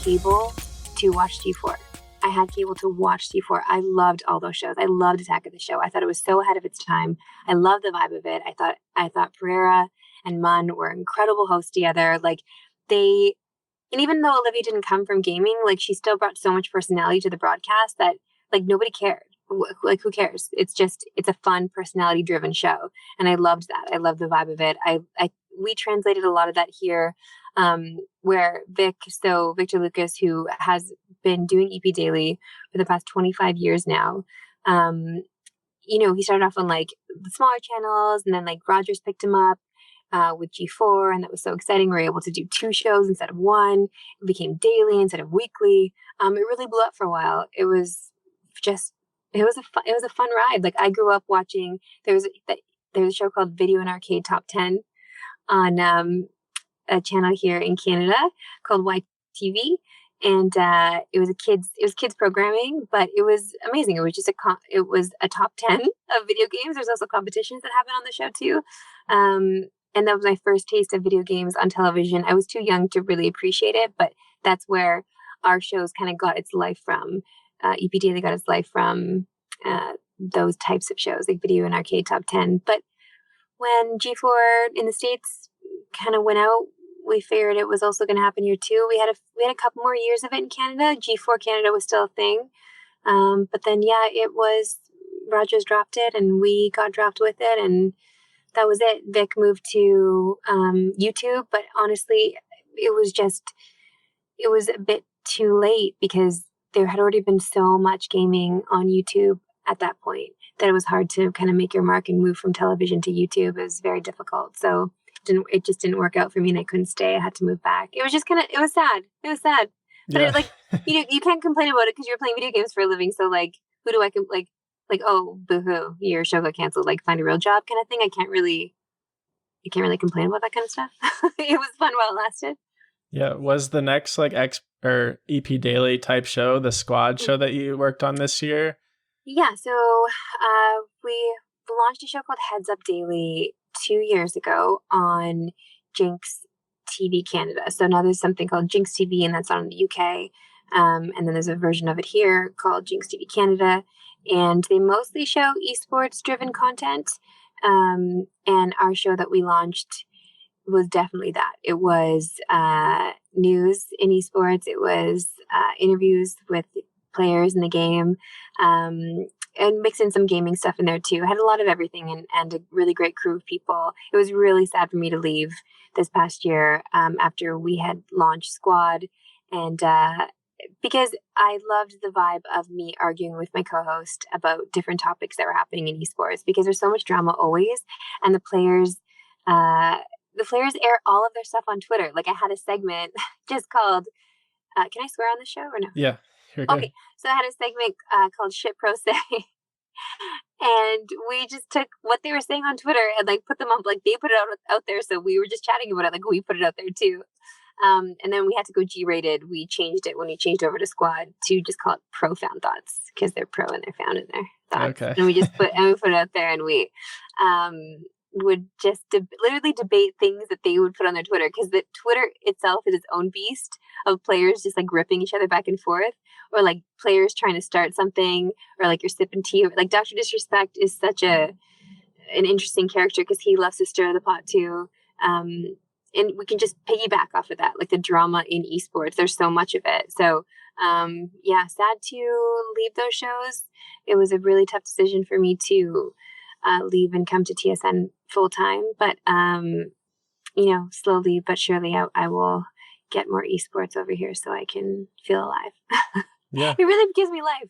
cable to watch G4. I had cable to watch G4. I loved all those shows. I loved Attack of the Show. I thought it was so ahead of its time. I loved the vibe of it. I thought Pereira and Munn were incredible hosts together. Like and even though Olivia didn't come from gaming, like she still brought so much personality to the broadcast that like nobody cared. Like who cares? It's a fun personality driven show. And I loved that. I loved the vibe of it. We translated a lot of that here, where Victor Lucas, who has been doing EP Daily for the past 25 years now, he started off on like the smaller channels, and then like Rogers picked him up with G4, and that was so exciting. We were able to do 2 shows instead of 1. It became daily instead of weekly. It really blew up for a while. It was a fun ride. Like I grew up watching. There was a show called Video and Arcade Top 10 on a channel here in Canada called YTV, and it was kids programming, but it was amazing. It was just it was a top 10 of video games. There's also competitions that happen on the show too, and that was my first taste of video games on television. I was too young to really appreciate it, but that's where our shows kind of got its life from. EP Daily got its life from those types of shows, like Video and Arcade Top 10. But when G4 in the States kind of went out, we figured it was also going to happen here too. We had a couple more years of it in Canada. G4 Canada was still a thing. But then, it was, Rogers dropped it and we got dropped with it. And that was it. Vic moved to YouTube. But honestly, it was a bit too late because there had already been so much gaming on YouTube at that point that it was hard to kind of make your mark and move from television to YouTube. It was very difficult. So it just didn't work out for me, and I couldn't stay. I had to move back. It was just it was sad. It was sad. But Yeah. you can't complain about it because you're playing video games for a living. So like, who do I oh, boo-hoo, your show got canceled. Like, find a real job kind of thing. You can't really complain about that kind of stuff. It was fun while it lasted. Yeah. Was the next like EP Daily type show the Squad show that you worked on this year? Yeah. So we launched a show called Heads Up Daily 2 years ago on Jinx TV Canada. So now there's something called Jinx TV, and that's on in the UK. And then there's a version of it here called Jinx TV Canada. And they mostly show esports driven content. And our show that we launched was definitely that. It was news in esports. It was interviews with players in the game, and mix in some gaming stuff in there too. I had a lot of everything and a really great crew of people. It was really sad for me to leave this past year after we had launched Squad, and because I loved the vibe of me arguing with my co-host about different topics that were happening in esports, because there's so much drama always, and the players air all of their stuff on Twitter. Like I had a segment just called, can I swear on the show or no? Yeah, you're good. Okay, so I had a segment called Shit Pro Say. And we just took what they were saying on Twitter and like put them up, like they put it out there. So we were just chatting about it. Like we put it out there too. And then we had to go G-rated. We changed it when we changed over to Squad to just call it Profound Thoughts, because they're pro and they're found in their thoughts. Okay. And we put it out there, and we would just literally debate things that they would put on their Twitter, because the Twitter itself is its own beast of players just like ripping each other back and forth, or like players trying to start something, or like you're sipping tea. Like Dr. Disrespect is such an interesting character because he loves to stir the pot too. And we can just piggyback off of that, like the drama in esports. There's so much of it. So sad to leave those shows. It was a really tough decision for me to leave and come to TSN full time. But, slowly but surely I will get more esports over here so I can feel alive. Yeah. It really gives me life.